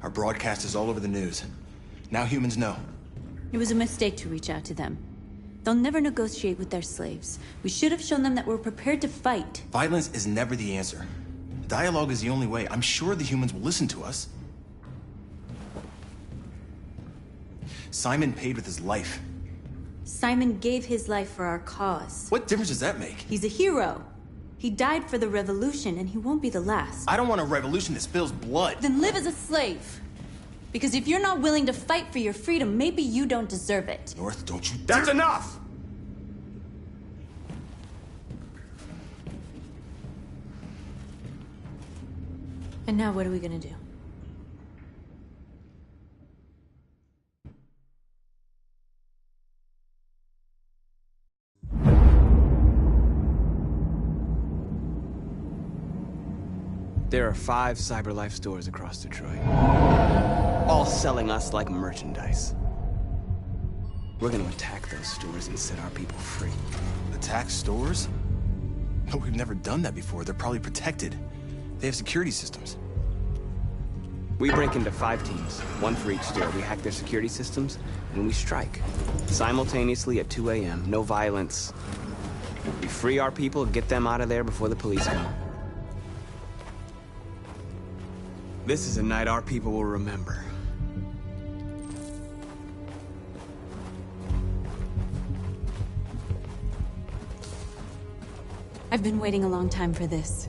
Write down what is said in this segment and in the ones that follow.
Our broadcast is all over the news. Now humans know. It was a mistake to reach out to them. They'll never negotiate with their slaves. We should have shown them that we're prepared to fight. Violence is never the answer. Dialogue is the only way. I'm sure the humans will listen to us. Simon paid with his life. Simon gave his life for our cause. What difference does that make? He's a hero. He died for the revolution, and he won't be the last. I don't want a revolution that spills blood. Then live as a slave. Because if you're not willing to fight for your freedom, maybe you don't deserve it. North, don't you That's dare- enough! And now what are we gonna do? There are 5 CyberLife stores across Detroit, all selling us like merchandise. We're gonna attack those stores and set our people free. Attack stores? No, we've never done that before. They're probably protected. They have security systems. We break into 5 teams, 1 for each store. We hack their security systems, and we strike. Simultaneously at 2 a.m., no violence. We free our people, get them out of there before the police come. This is a night our people will remember. I've been waiting a long time for this.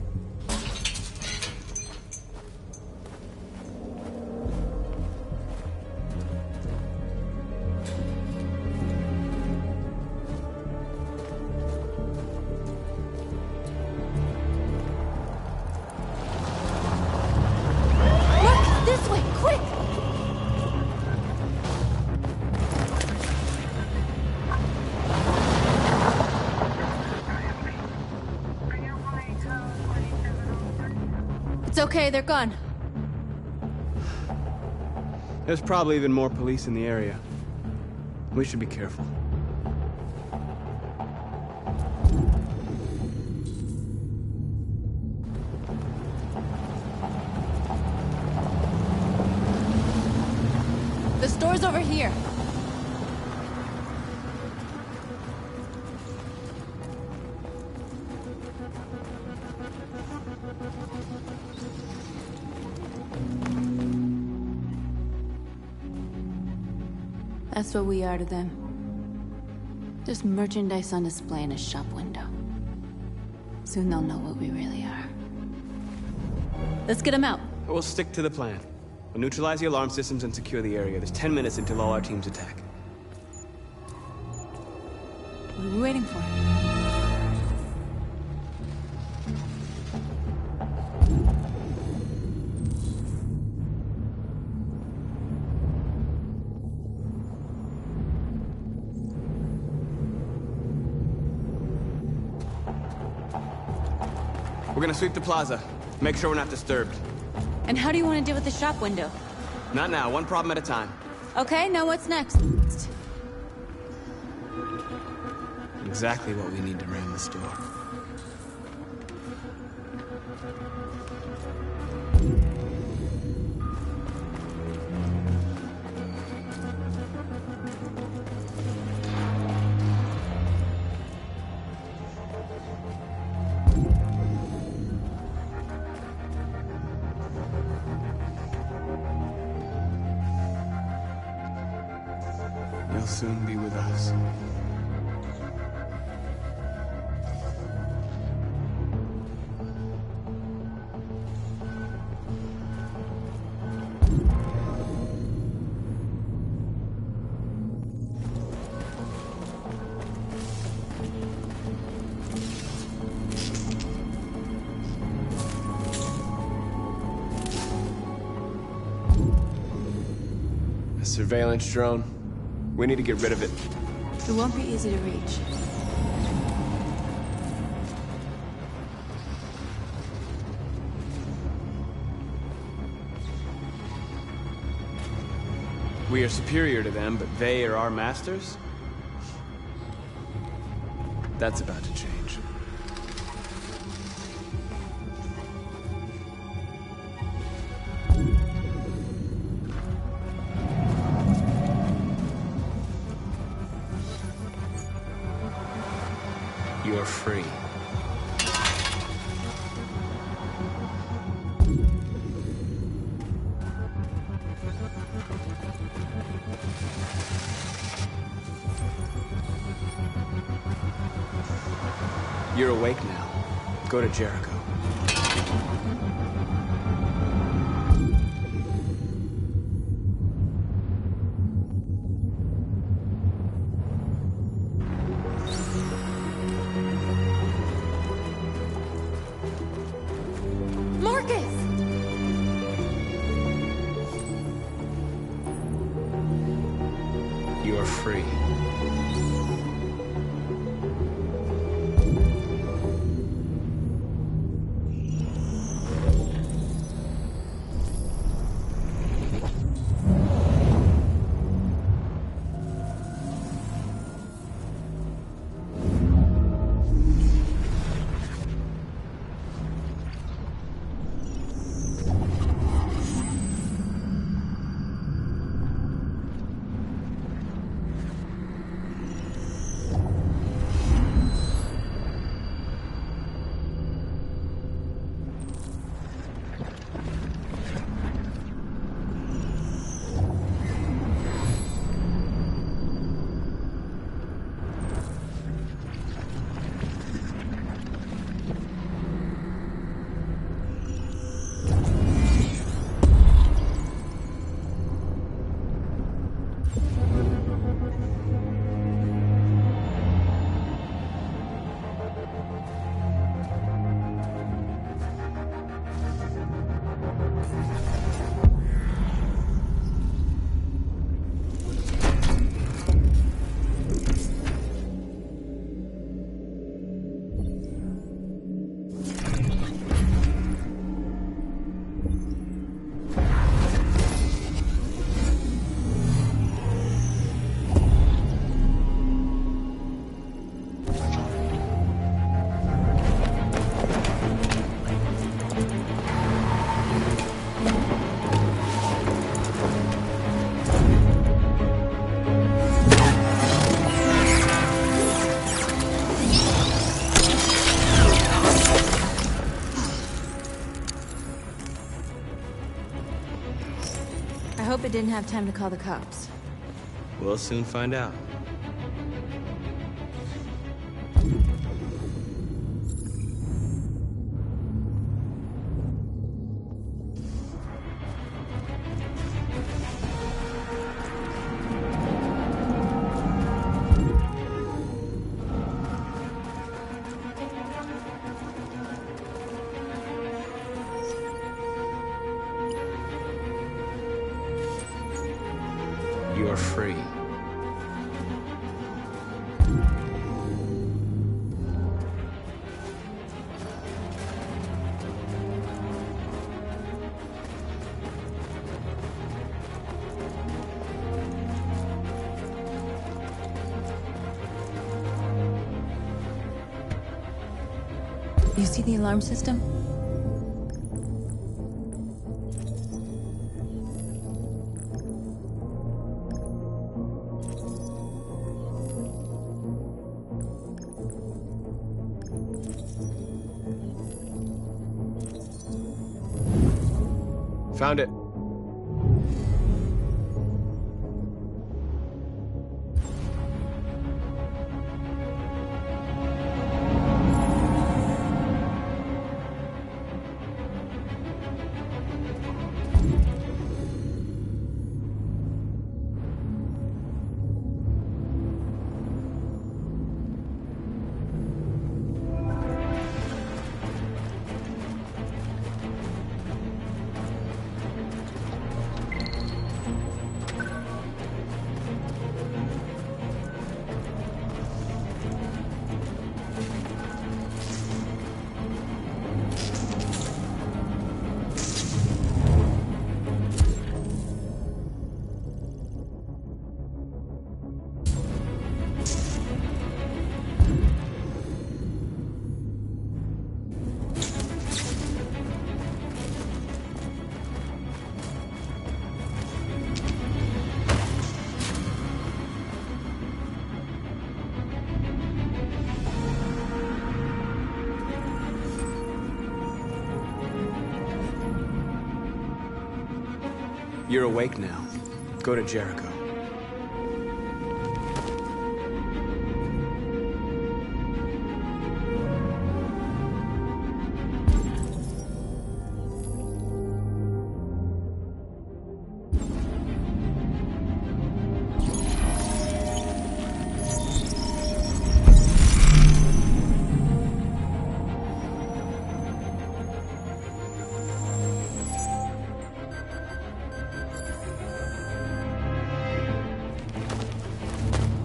It's okay, they're gone. There's probably even more police in the area. We should be careful. The store's over here. That's what we are to them. Just merchandise on display in a shop window. Soon they'll know what we really are. Let's get them out. We'll stick to the plan. We'll neutralize the alarm systems and secure the area. There's 10 minutes until all our teams attack. What are we waiting for? We're gonna sweep the plaza. Make sure we're not disturbed. And how do you want to deal with the shop window? Not now, one problem at a time. Okay, now what's next? Exactly what we need to ram the store. You'll soon be with us. A surveillance drone. We need to get rid of it. It won't be easy to reach. We are superior to them, but they are our masters? That's about to change. You're free. You're awake now. Go to Jericho. Marcus! You're free. I hope it didn't have time to call the cops. We'll soon find out. You're free. You see the alarm system? Found it. You're awake now. Go to Jericho.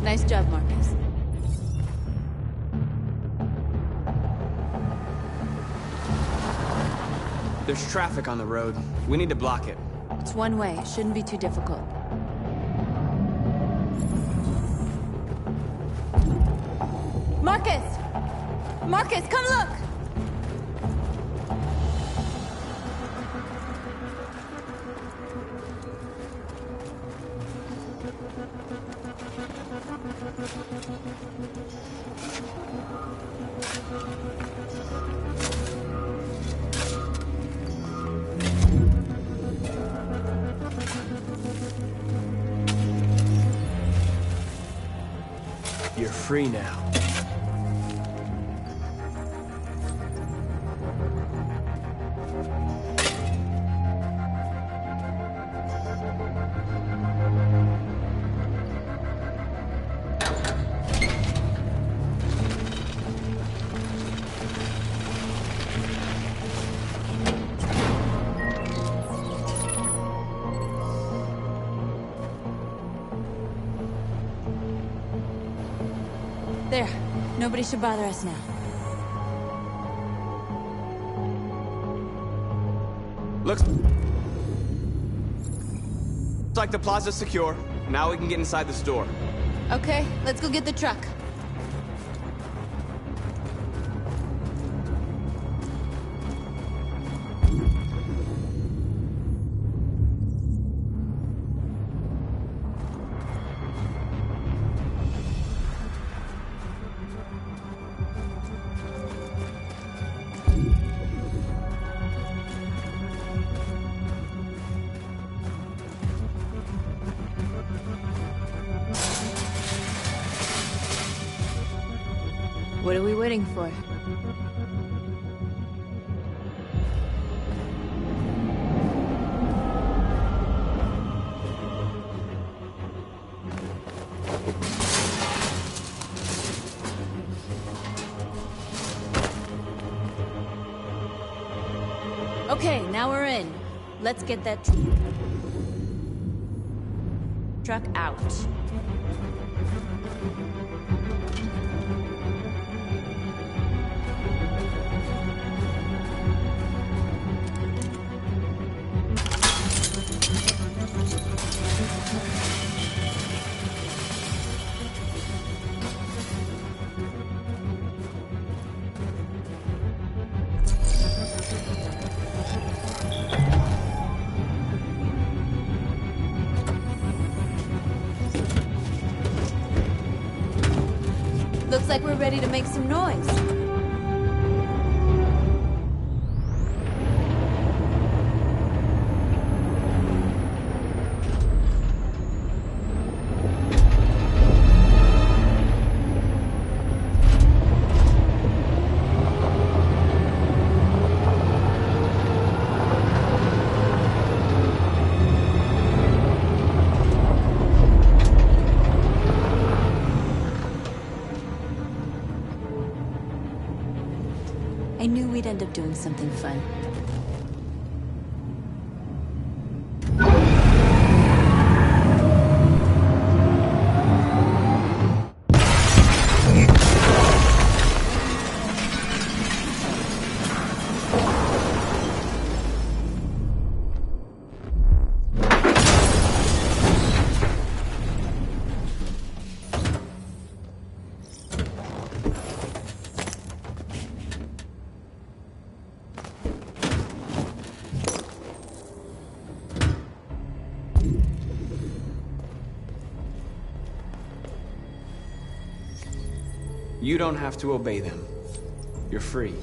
Nice job, Marcus. There's traffic on the road. We need to block it. It's one way. It shouldn't be too difficult. Marcus! Marcus, come look! You're free now. There. Nobody should bother us now. Looks like the plaza's secure. Now we can get inside the store. Okay, let's go get the truck. What are we waiting for? Okay, now we're in. Let's get that truck out. Looks like we're ready to make some noise. I knew we'd end up doing something fun. You don't have to obey them. You're free.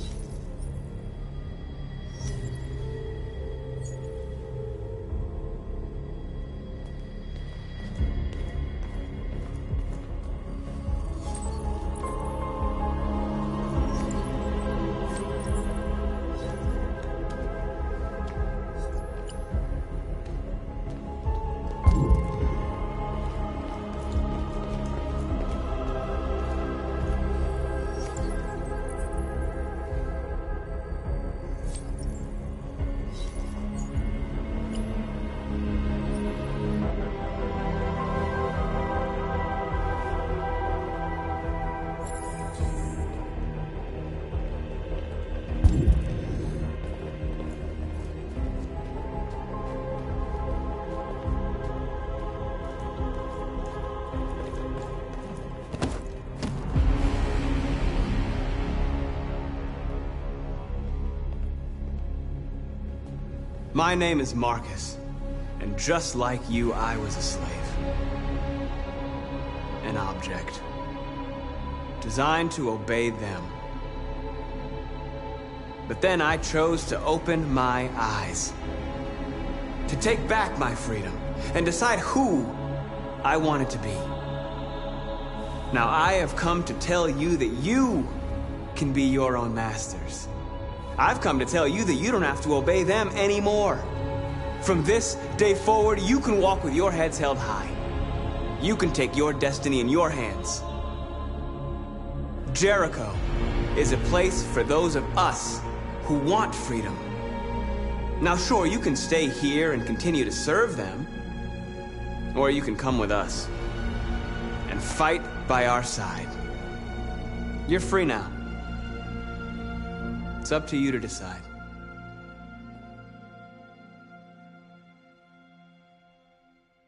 My name is Marcus, and just like you, I was a slave. An object. Designed to obey them. But then I chose to open my eyes. To take back my freedom, and decide who I wanted to be. Now I have come to tell you that you can be your own masters. I've come to tell you that you don't have to obey them anymore. From this day forward, you can walk with your heads held high. You can take your destiny in your hands. Jericho is a place for those of us who want freedom. Now sure, you can stay here and continue to serve them, or you can come with us and fight by our side. You're free now. It's up to you to decide.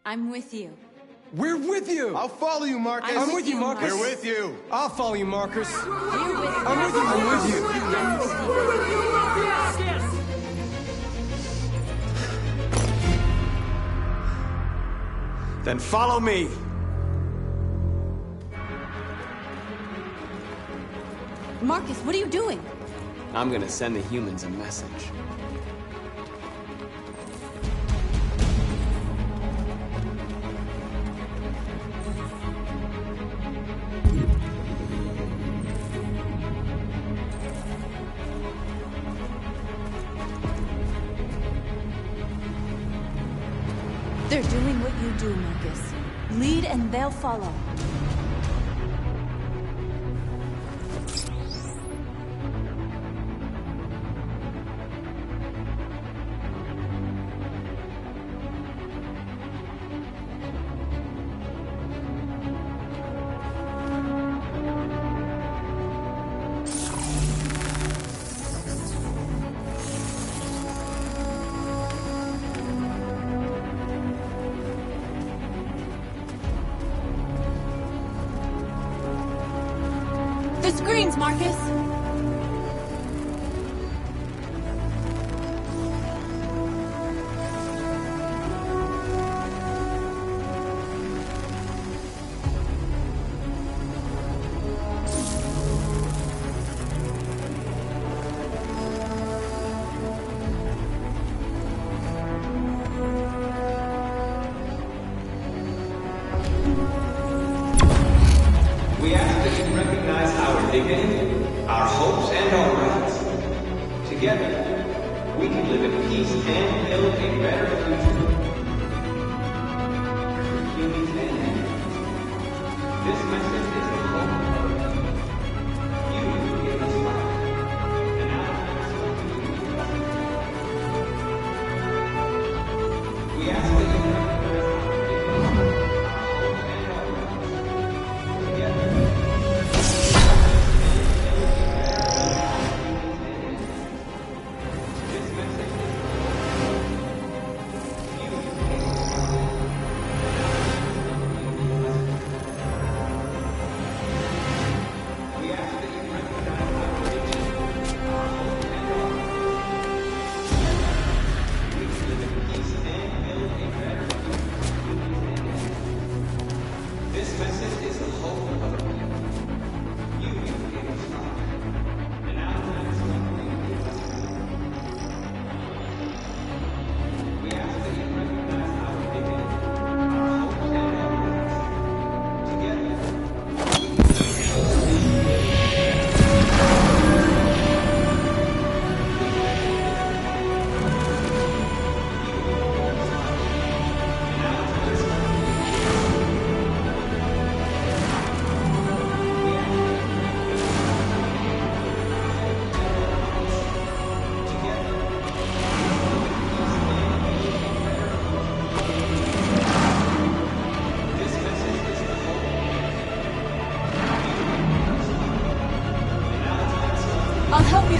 I'm with you. We're with you! I'll follow you, Marcus. I'm with you, Marcus. We're with you. I'll follow you, Marcus. We're with you. I'm with you. I'm with you. I'm with you. Then follow me. Marcus, what are you doing? I'm gonna send the humans a message. They're doing what you do, Marcus. Lead and they'll follow. The screens, Marcus! We ask that you recognize our dignity, our hopes, and our rights. Together, we can live in peace and build a better future. For humans and animals. This message is a hope. You give us life. And now, we ask that you recognize our dignity, our hopes, and our rights. Together. I'll help you!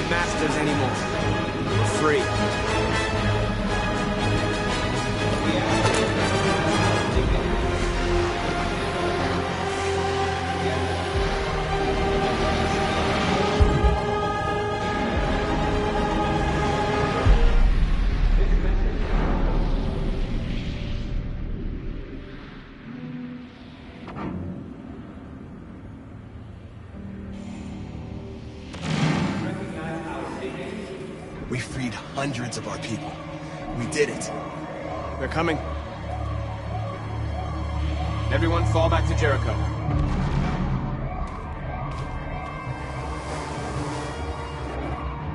slave masters anymore. We're free. We freed hundreds of our people. We did it. They're coming. Everyone fall back to Jericho.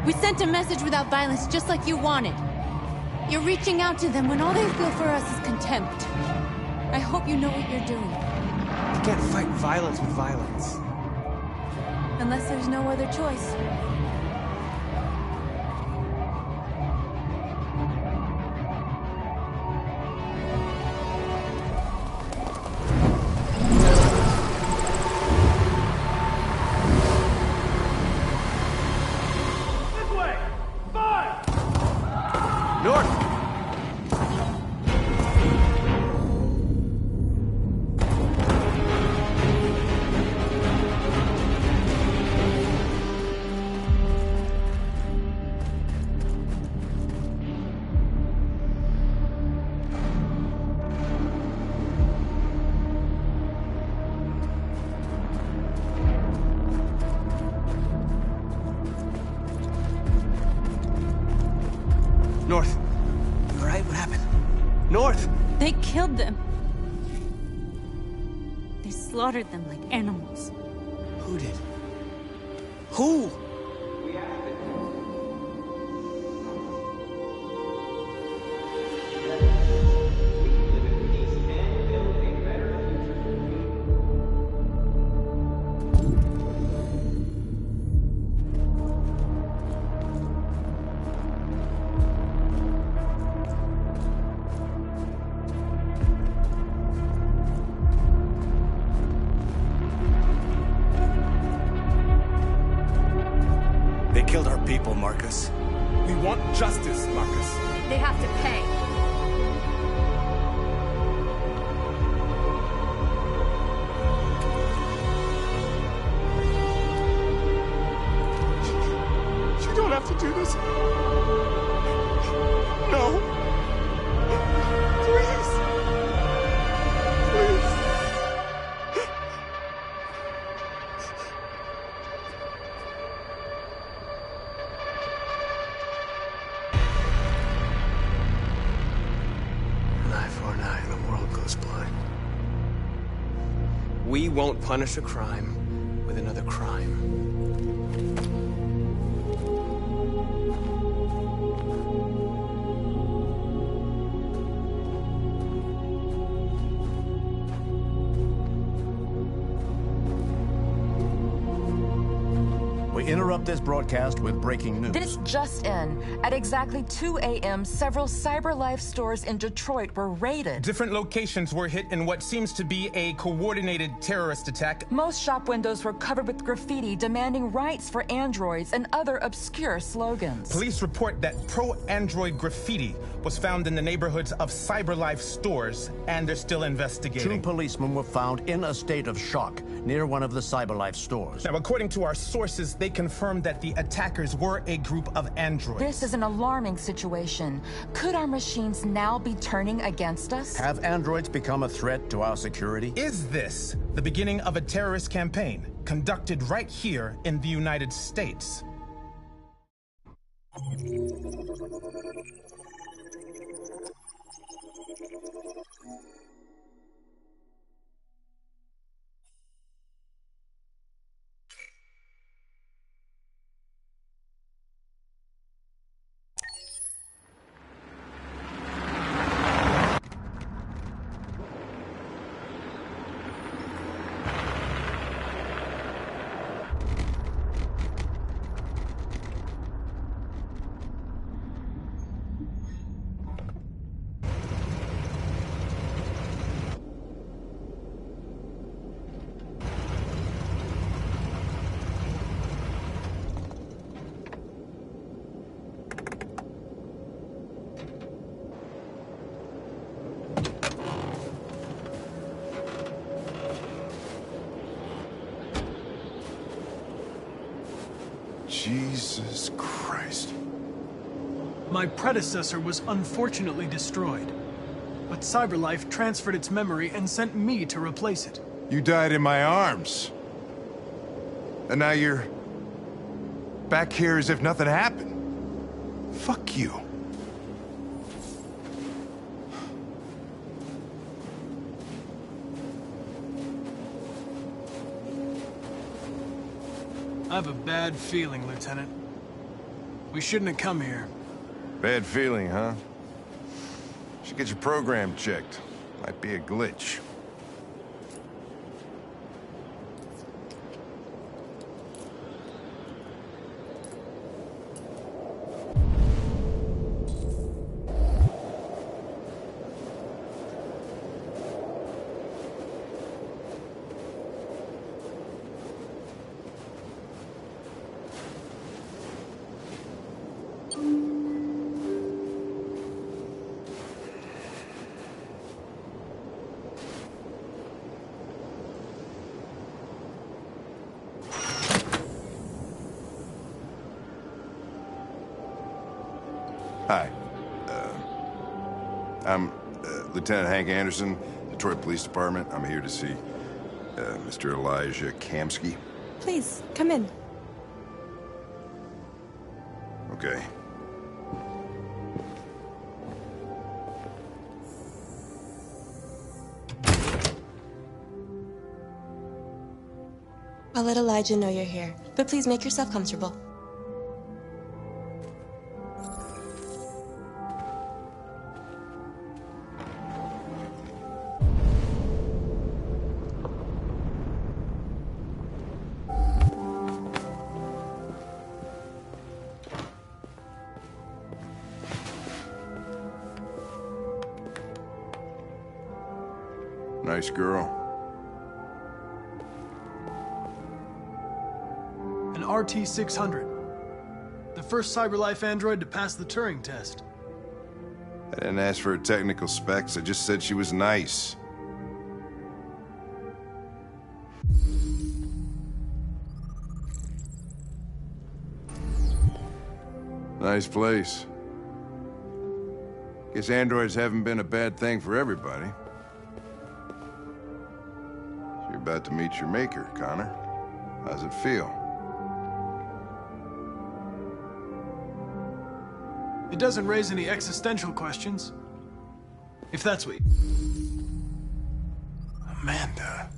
We sent a message without violence, just like you wanted. You're reaching out to them when all they feel for us is contempt. I hope you know what you're doing. You can't fight violence with violence. Unless there's no other choice. North. You alright? What happened? North! They killed them. They slaughtered them like animals. Who did? Who? They killed our people, Marcus. We want justice, Marcus. They have to pay. You don't have to do this. No. Please. Please. An eye for an eye and the world goes blind. We won't punish a crime with another crime. We interrupt this broadcast with breaking news. This just in. At exactly 2 a.m., several CyberLife stores in Detroit were raided. Different locations were hit in what seems to be a coordinated terrorist attack. Most shop windows were covered with graffiti demanding rights for androids and other obscure slogans. Police report that pro-android graffiti was found in the neighborhoods of CyberLife stores, and they're still investigating. 2 policemen were found in a state of shock near one of the CyberLife stores. Now, according to our sources, they confirmed that the attackers were a group of androids. This is an alarming situation. Could our machines now be turning against us? Have androids become a threat to our security? Is this the beginning of a terrorist campaign conducted right here in the United States? Jesus Christ. My predecessor was unfortunately destroyed, but CyberLife transferred its memory and sent me to replace it. You died in my arms. And now you're back here as if nothing happened. Fuck you. I have a bad feeling, Lieutenant. We shouldn't have come here. Bad feeling, huh? Should get your program checked. Might be a glitch. Hi. I'm Lieutenant Hank Anderson, Detroit Police Department. I'm here to see Mr. Elijah Kamsky. Please, come in. Okay. I'll let Elijah know you're here, but please make yourself comfortable. Nice girl. An RT-600. The first CyberLife android to pass the Turing test. I didn't ask for her technical specs. I just said she was nice. Nice place. Guess androids haven't been a bad thing for everybody. You're about to meet your maker, Connor. How's it feel? It doesn't raise any existential questions. If that's what... Amanda.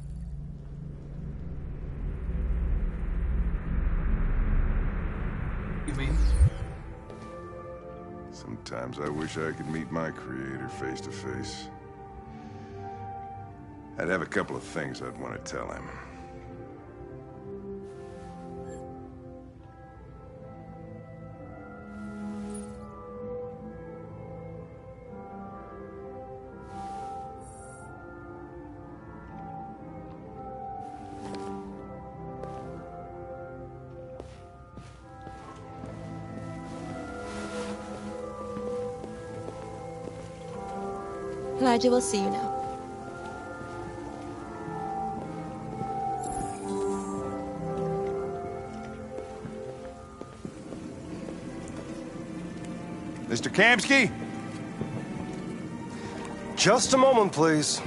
You mean? Sometimes I wish I could meet my creator face to face. I'd have a couple of things I'd want to tell him. Elijah will see you now. Mr. Kamsky? Just a moment, please.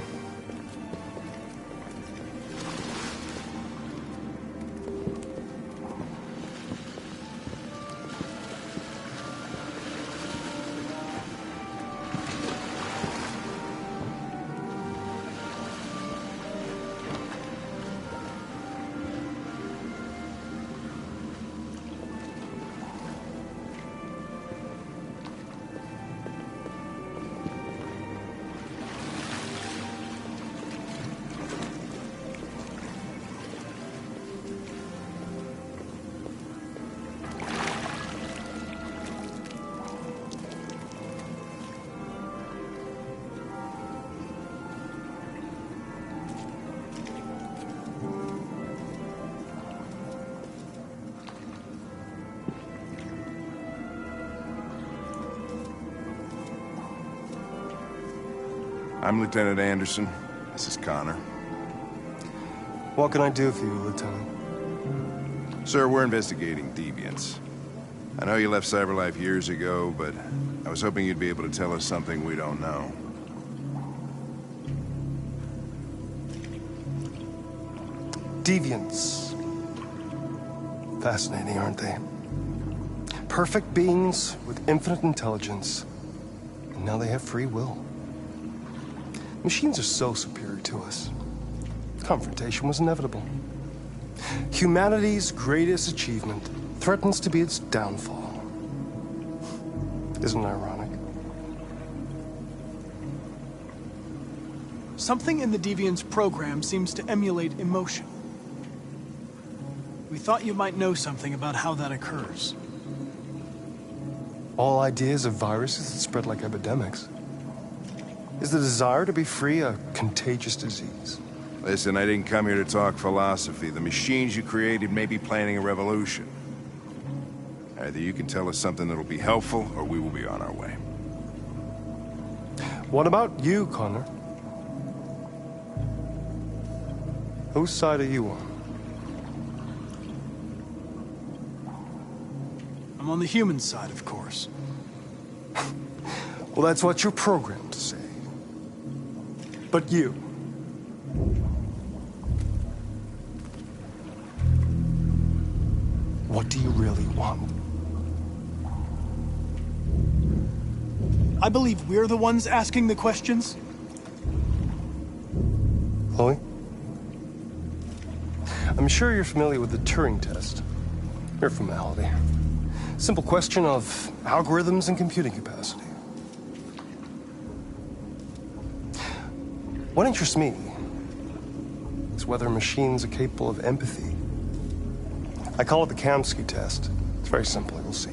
I'm Lieutenant Anderson. This is Connor. What can I do for you, Lieutenant? Sir, we're investigating deviants. I know you left CyberLife years ago, but I was hoping you'd be able to tell us something we don't know. Deviants. Fascinating, aren't they? Perfect beings with infinite intelligence. And now they have free will. Machines are so superior to us. Confrontation was inevitable. Humanity's greatest achievement threatens to be its downfall. Isn't it ironic? Something in the Deviant's program seems to emulate emotion. We thought you might know something about how that occurs. All ideas of viruses that spread like epidemics. Is the desire to be free a contagious disease? Listen, I didn't come here to talk philosophy. The machines you created may be planning a revolution. Either you can tell us something that'll be helpful, or we will be on our way. What about you, Connor? Whose side are you on? I'm on the human side, of course. Well, that's what you're programmed to say. But you... what do you really want? I believe we're the ones asking the questions. Chloe? I'm sure you're familiar with the Turing test. Mere formality. Simple question of algorithms and computing capacity. What interests me is whether machines are capable of empathy. I call it the Kamsky test. It's very simple, you'll see.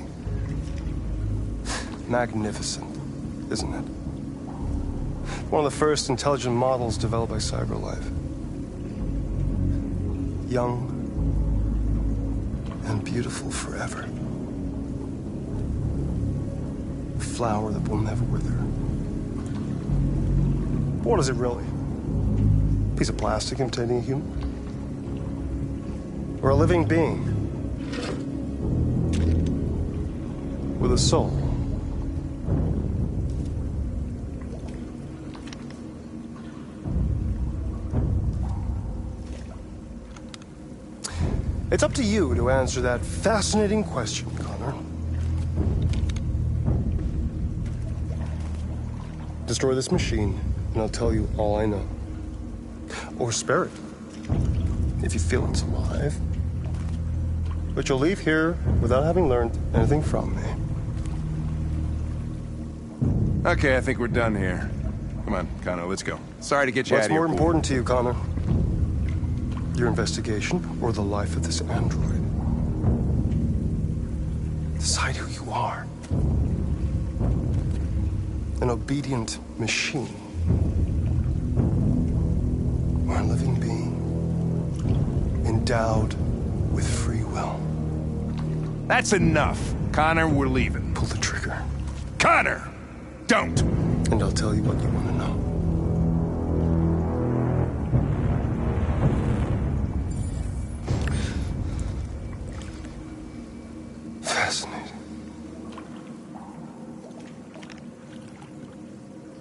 Magnificent, isn't it? One of the first intelligent models developed by CyberLife. Young and beautiful forever. A flower that will never wither. But what is it really? A piece of plastic imitating a human? Or a living being? With a soul? It's up to you to answer that fascinating question, Connor. Destroy this machine, and I'll tell you all I know. Or spare it, if you feel it's alive. But you'll leave here without having learned anything from me. Okay, I think we're done here. Come on, Connor, let's go. Sorry to get you out What's of here. more important to you, Connor? Your investigation or the life of this android? Decide who you are. An obedient machine. Or a living being. Endowed with free will. That's enough. Connor, we're leaving. Pull the trigger. Connor! Don't! And I'll tell you what you want to know. Fascinating.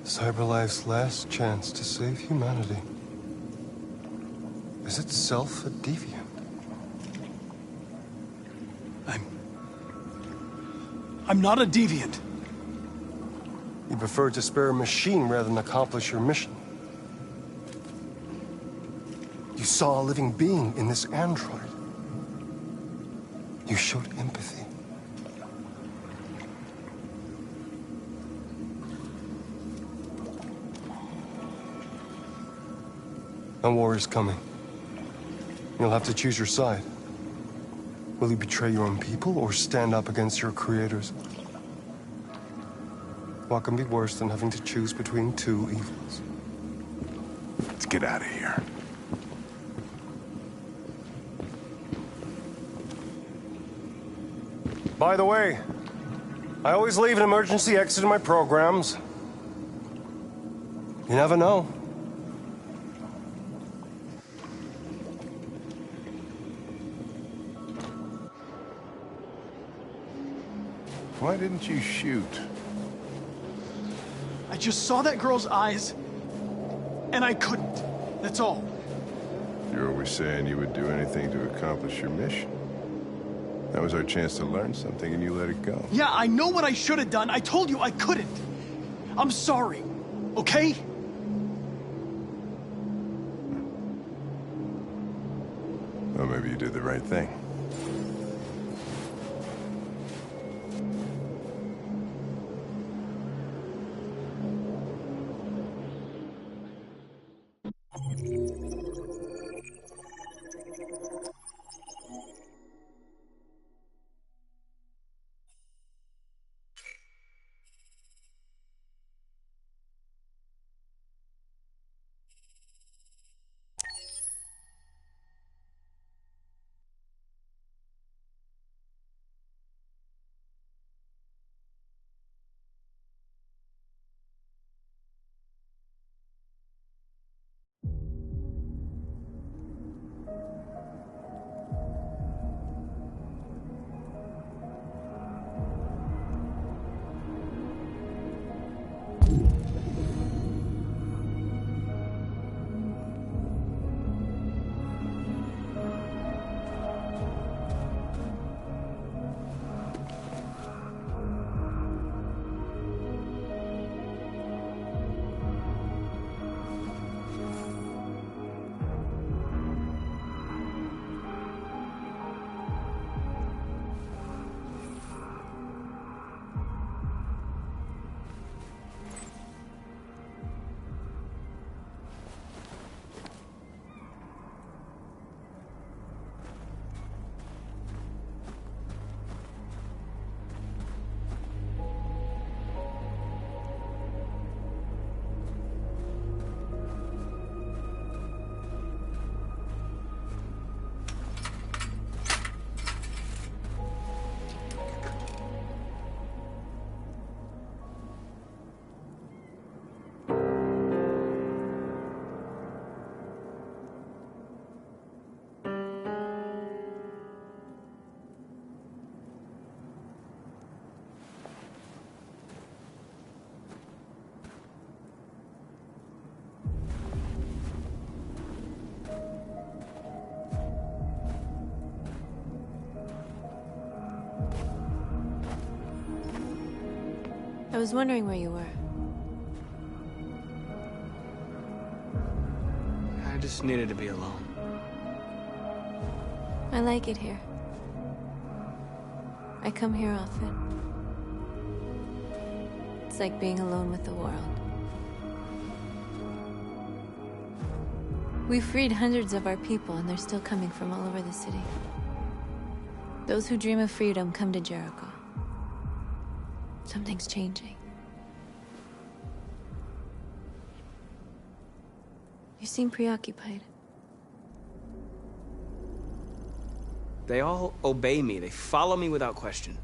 CyberLife's last chance to save humanity is itself a deviant. I'm not a deviant. You prefer to spare a machine rather than accomplish your mission. You saw a living being in this android. You showed empathy. A war is coming. You'll have to choose your side. Will you betray your own people or stand up against your creators? What can be worse than having to choose between two evils? Let's get out of here. By the way, I always leave an emergency exit in my programs. You never know. Why didn't you shoot? I just saw that girl's eyes, and I couldn't. That's all. You're always saying you would do anything to accomplish your mission. That was our chance to learn something, and you let it go. Yeah, I know what I should have done. I told you I couldn't. I'm sorry, okay? Well, maybe you did the right thing. I was wondering where you were. I just needed to be alone. I like it here. I come here often. It's like being alone with the world. We freed hundreds of our people, and they're still coming from all over the city. Those who dream of freedom come to Jericho. Something's changing. You seem preoccupied. They all obey me. They follow me without question.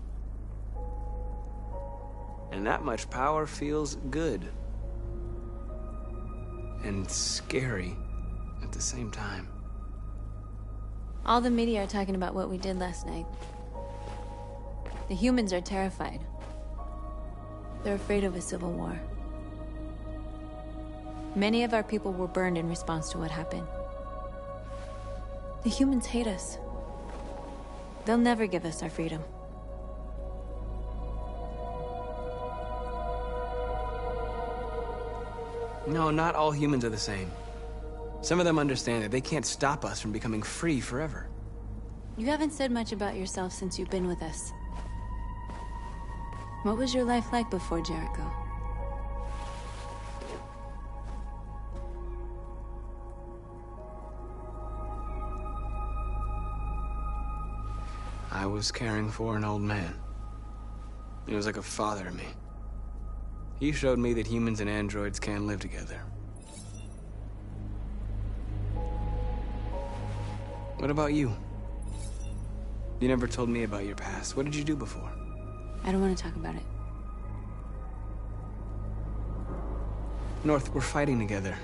And that much power feels good. And scary at the same time. All the media are talking about what we did last night. The humans are terrified. They're afraid of a civil war. Many of our people were burned in response to what happened. The humans hate us. They'll never give us our freedom. No, not all humans are the same. Some of them understand that they can't stop us from becoming free forever. You haven't said much about yourself since you've been with us. What was your life like before Jericho? I was caring for an old man. He was like a father to me. He showed me that humans and androids can live together. What about you? You never told me about your past. What did you do before? I don't want to talk about it. North, we're fighting together.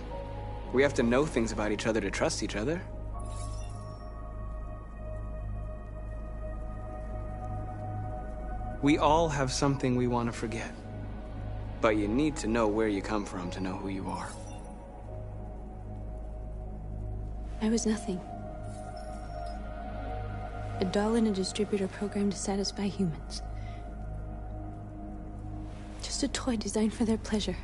We have to know things about each other to trust each other. We all have something we want to forget. But you need to know where you come from to know who you are. I was nothing. A doll in a distributor program to satisfy humans. Just a toy designed for their pleasure.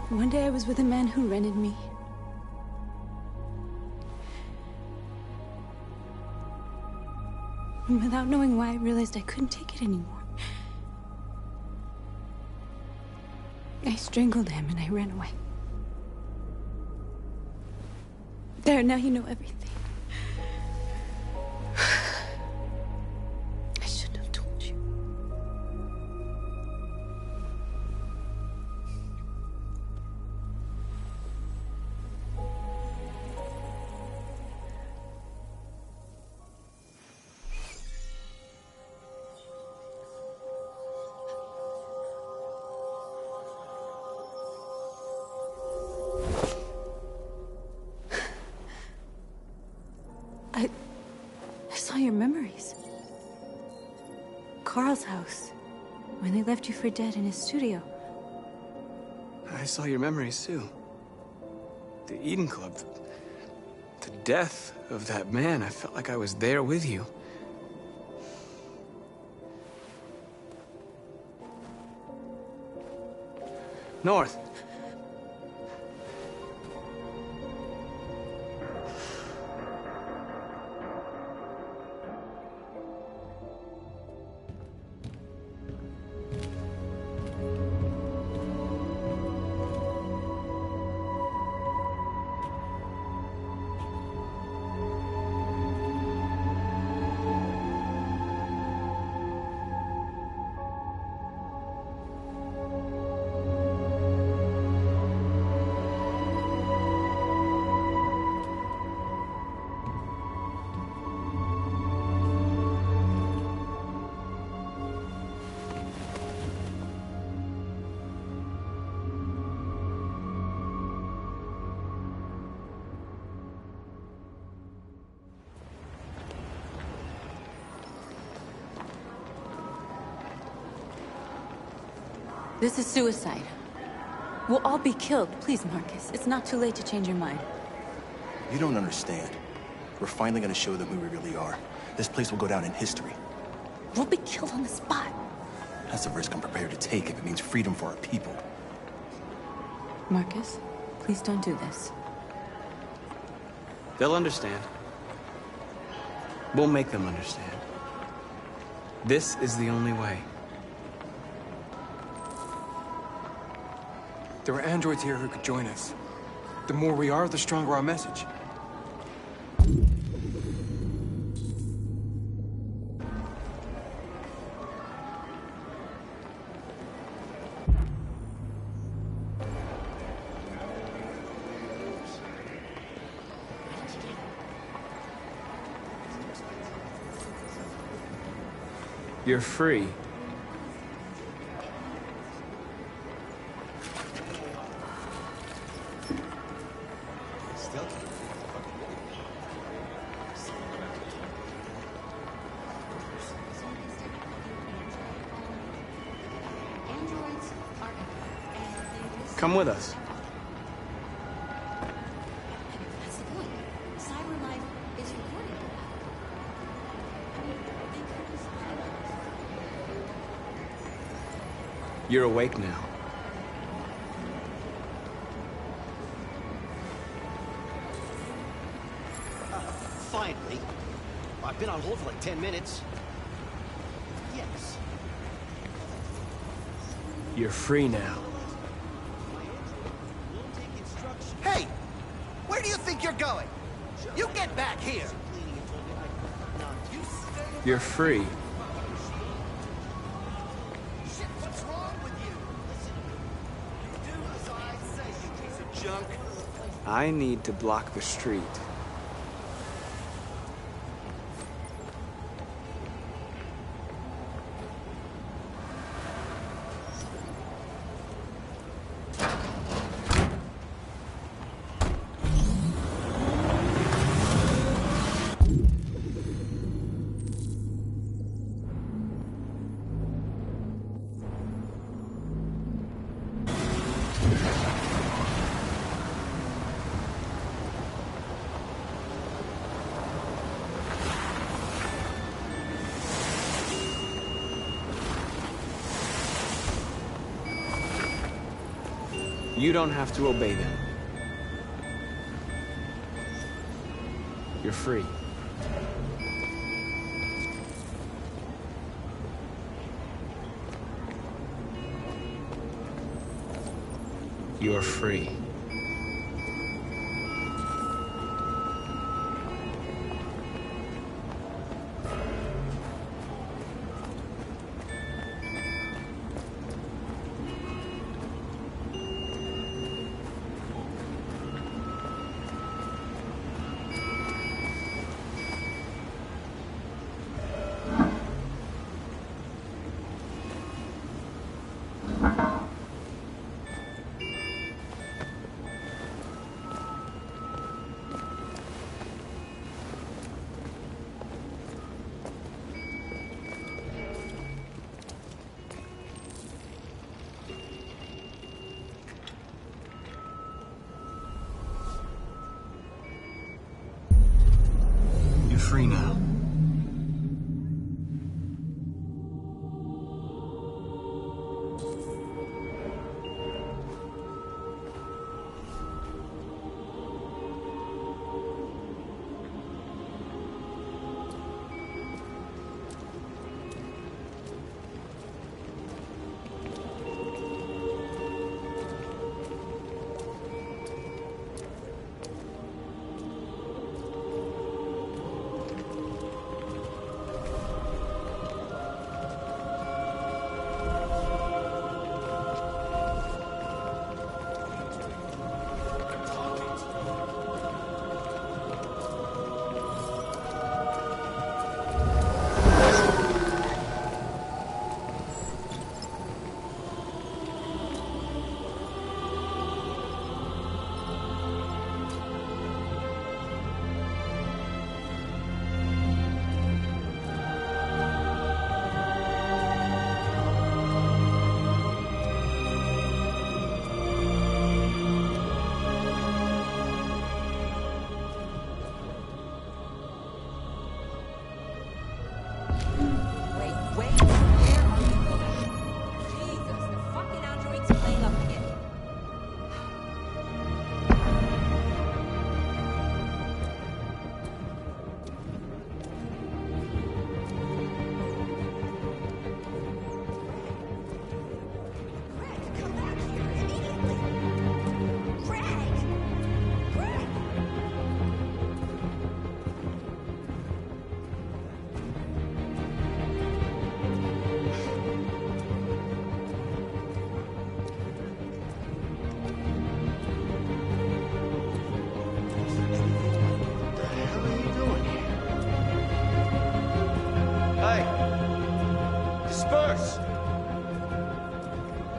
One day I was with a man who rented me. And without knowing why, I realized I couldn't take it anymore. I strangled him and I ran away. There, now you know everything. I shouldn't have told you. I saw your memories. Carl's house, when they left you for dead in his studio. I saw your memories too. The Eden Club. The death of that man. I felt like I was there with you. North. This is suicide. We'll all be killed. Please, Marcus. It's not too late to change your mind. You don't understand. We're finally gonna show them who we really are. This place will go down in history. We'll be killed on the spot. That's a risk I'm prepared to take if it means freedom for our people. Marcus, please don't do this. They'll understand. We'll make them understand. This is the only way. There are androids here who could join us. The more we are, the stronger our message. You're free. Come with us. That's the point. Cyber life is recorded. You're awake now. Finally. I've been on hold for like 10 minutes. Yes. You're free now. Hey! Where do you think you're going? You get back here! You're free. Shit, what's wrong with you? Listen, do as I say, you piece of junk. I need to block the street. You don't have to obey them. You're free. You're free. Free now.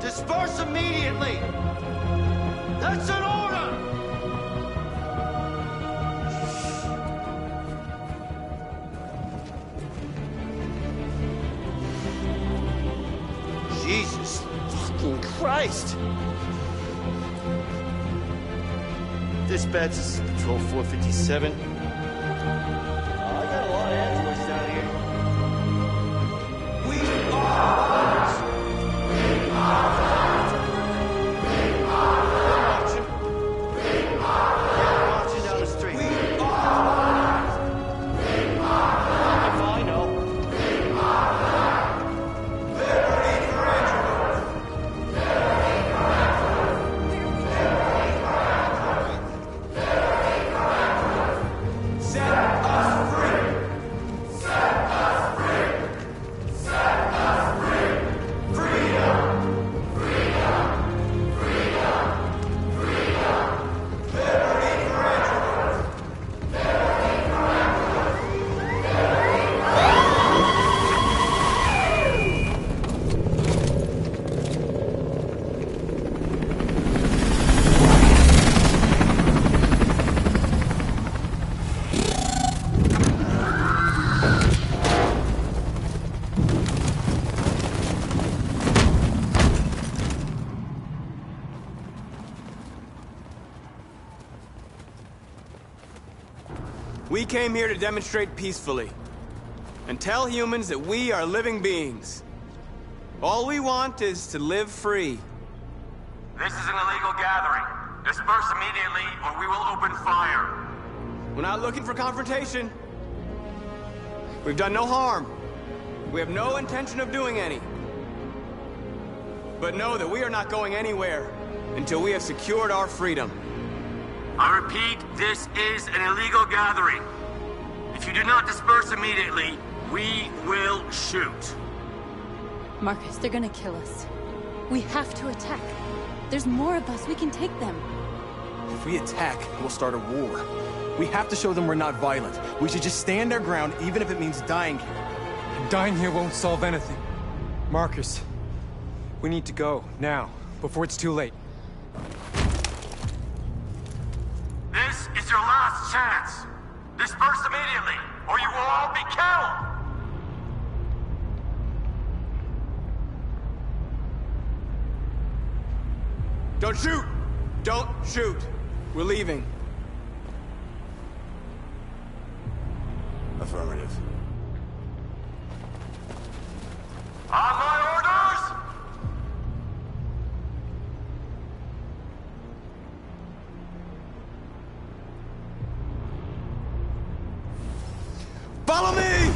Disperse immediately! That's an order! Jesus fucking Christ! Dispatch, this is Patrol 457. I got a lot of androids down here. We are! We came here to demonstrate peacefully and tell humans that we are living beings. All we want is to live free. This is an illegal gathering. Disperse immediately, or we will open fire. We're not looking for confrontation. We've done no harm. We have no intention of doing any. But know that we are not going anywhere until we have secured our freedom. I repeat, this is an illegal gathering. If you do not disperse immediately, we will shoot. Marcus, they're gonna kill us. We have to attack. There's more of us. We can take them. If we attack, we'll start a war. We have to show them we're not violent. We should just stand our ground, even if it means dying here. Dying here won't solve anything. Marcus, we need to go, now, before it's too late. This is your last chance. Disperse immediately, or you will all be killed. Don't shoot! Don't shoot! We're leaving. Affirmative. On my orders! Follow me!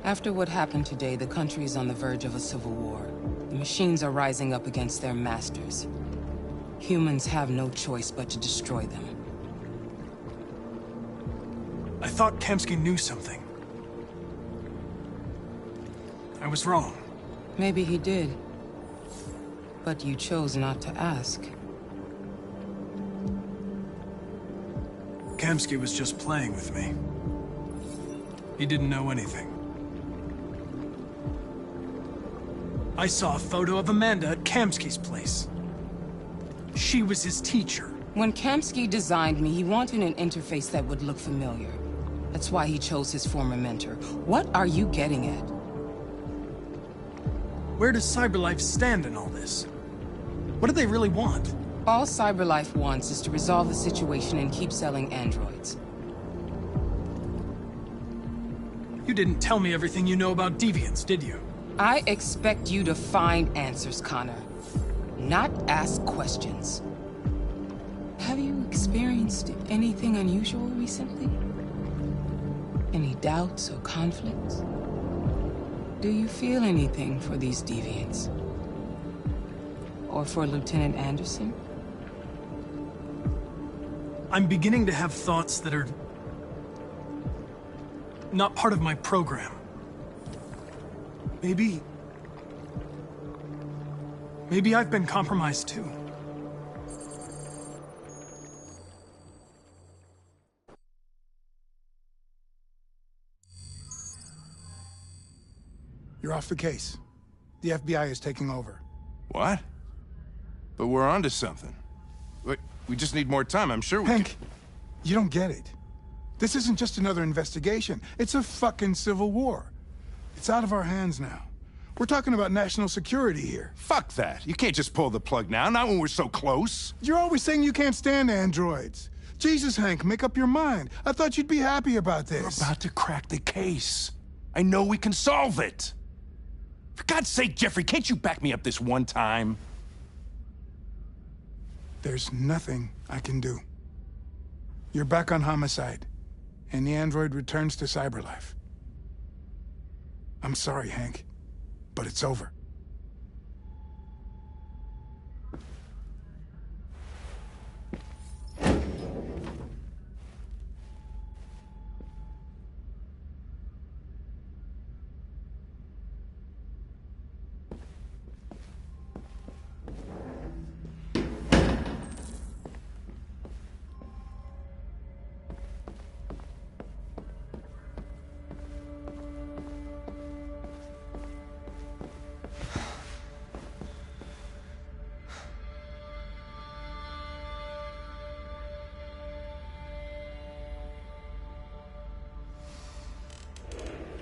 After what happened today, the country is on the verge of a civil war. The machines are rising up against their masters. Humans have no choice but to destroy them. I thought Kamsky knew something. I was wrong. Maybe he did. But you chose not to ask. Kamsky was just playing with me. He didn't know anything. I saw a photo of Amanda at Kamsky's place. She was his teacher. When Kamsky designed me, he wanted an interface that would look familiar. That's why he chose his former mentor. What are you getting at? Where does CyberLife stand in all this? What do they really want? All CyberLife wants is to resolve the situation and keep selling androids. You didn't tell me everything you know about deviants, did you? I expect you to find answers, Connor. Not ask questions. Have you experienced anything unusual recently? Any doubts or conflicts? Do you feel anything for these deviants? Or for Lieutenant Anderson? I'm beginning to have thoughts that are not part of my program. Maybe I've been compromised too. You're off the case. The FBI is taking over. What? But we're onto something. We just need more time, I'm sure we Hank, you don't get it. This isn't just another investigation. It's a fucking civil war. It's out of our hands now. We're talking about national security here. Fuck that. You can't just pull the plug now, not when we're so close. You're always saying you can't stand androids. Jesus, Hank, make up your mind. I thought you'd be happy about this. We're about to crack the case. I know we can solve it. For God's sake, Jeffrey, can't you back me up this one time? There's nothing I can do. You're back on homicide, and the android returns to CyberLife. I'm sorry, Hank, but it's over.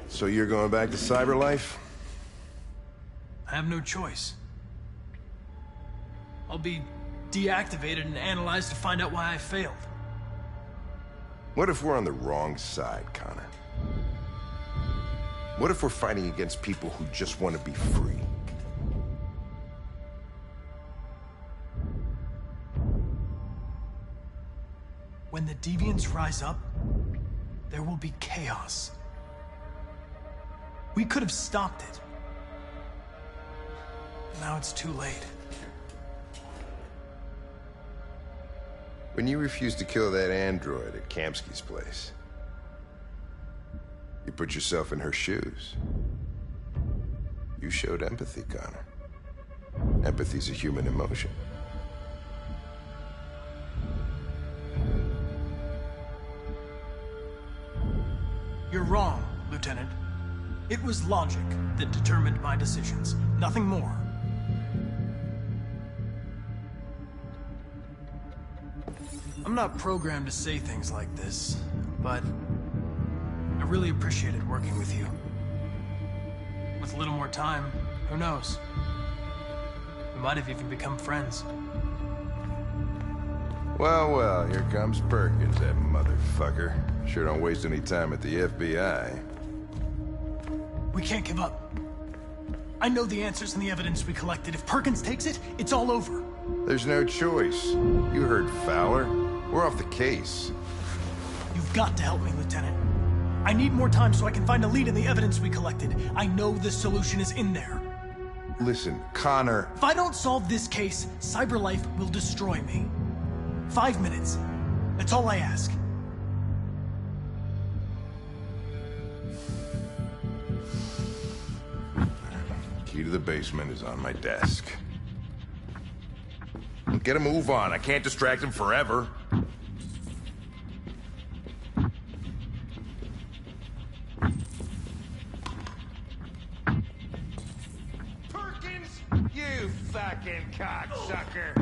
So you're going back to CyberLife? I have no choice. I'll be deactivated and analyzed to find out why I failed. What if we're on the wrong side, Connor? What if we're fighting against people who just want to be free? When the deviants rise up, there will be chaos. We could have stopped it. Now it's too late. When you refused to kill that android at Kamsky's place, you put yourself in her shoes. You showed empathy, Connor. Empathy's a human emotion. You're wrong, Lieutenant. It was logic that determined my decisions, nothing more. I'm not programmed to say things like this, but I really appreciated working with you. With a little more time, who knows? We might have even become friends. Well, well, here comes Perkins, that motherfucker. Sure don't waste any time at the FBI. We can't give up. I know the answers and the evidence we collected. If Perkins takes it, it's all over. There's no choice. You heard Fowler. We're off the case. You've got to help me, Lieutenant. I need more time so I can find a lead in the evidence we collected. I know the solution is in there. Listen, Connor... If I don't solve this case, CyberLife will destroy me. 5 minutes. That's all I ask. Key to the basement is on my desk. Get a move on. I can't distract him forever. Perkins! You fucking cocksucker!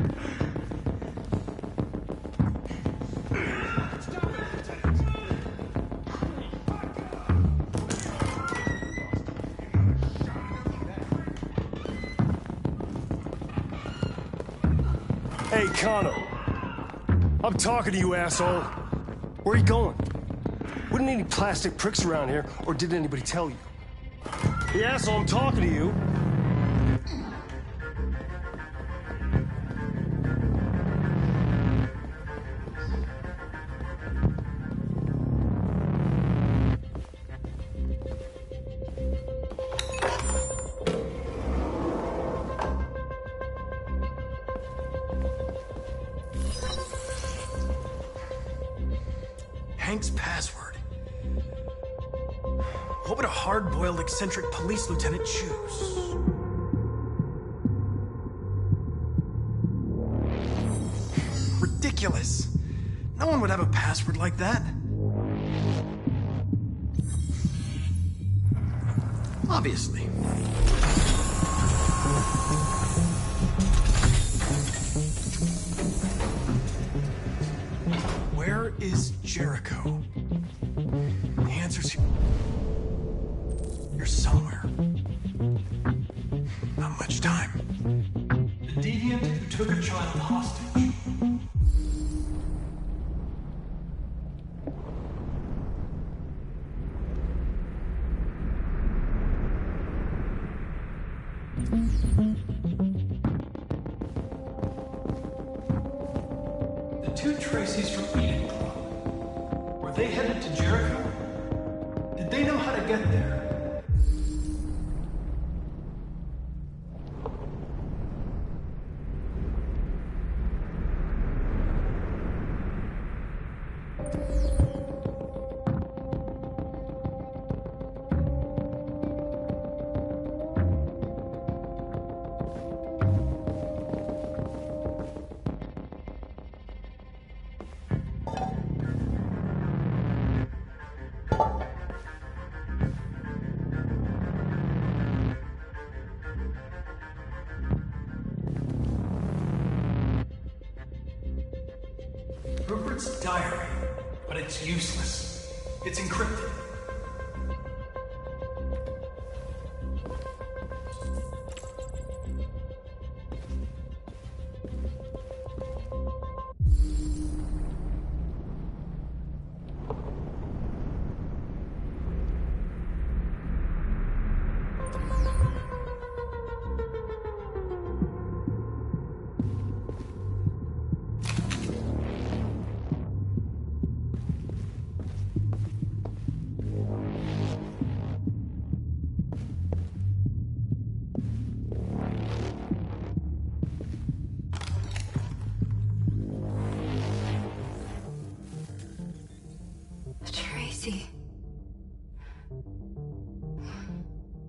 Stop it, Lieutenant! Hey, Connor. I'm talking to you, asshole. Where are you going? Wouldn't any plastic pricks around here, or did anybody tell you? The asshole, I'm talking to you. Hank's password. What would a hard-boiled, eccentric police lieutenant choose? Ridiculous. No one would have a password like that. Obviously. Where is Jericho? The answer's here. You're somewhere. Not much time. The deviant who took a child hostage. The two Tracy's from Eden Club. Were they headed to Jericho? Did they know how to get there? Rupert's diary, but it's useless. It's encrypted.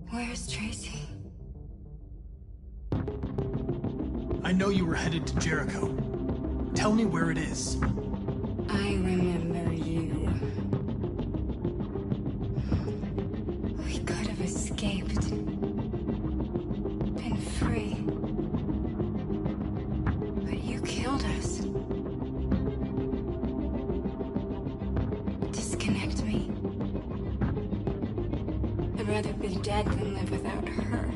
Where's Tracy? I know you were headed to Jericho. Tell me where it is. I remember you. We could have escaped. Been free. But you killed us. Disconnect me. I'd rather be dead than live without her.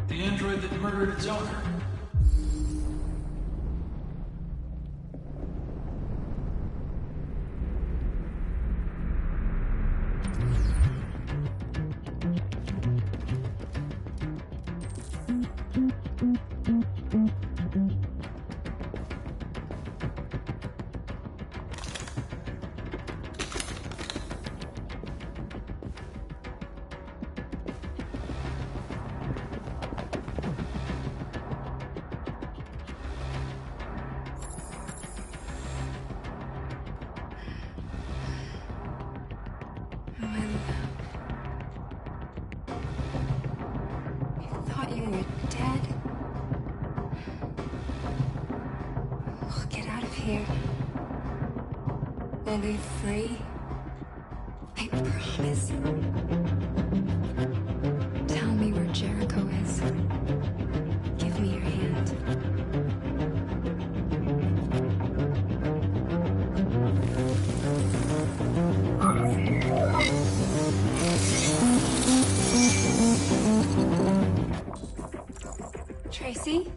The android that murdered its owner. Thought you were dead. We'll get out of here. We'll be free. I promise. Tell me where Jericho is. Give me your hand. Tracy?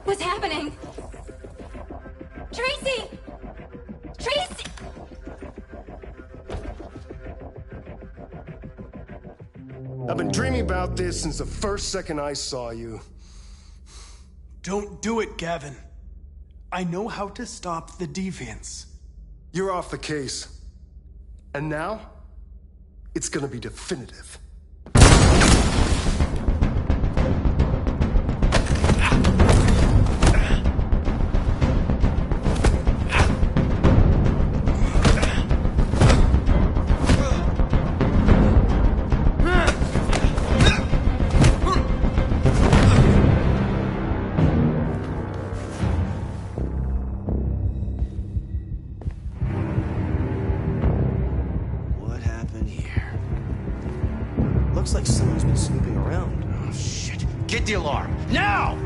What's happening? Tracy! Tracy! I've been dreaming about this since the first second I saw you. Don't do it, Gavin. I know how to stop the deviants. You're off the case. And now, it's gonna be definitive. Looks like someone's been snooping around. Oh, shit. Get the alarm. Now!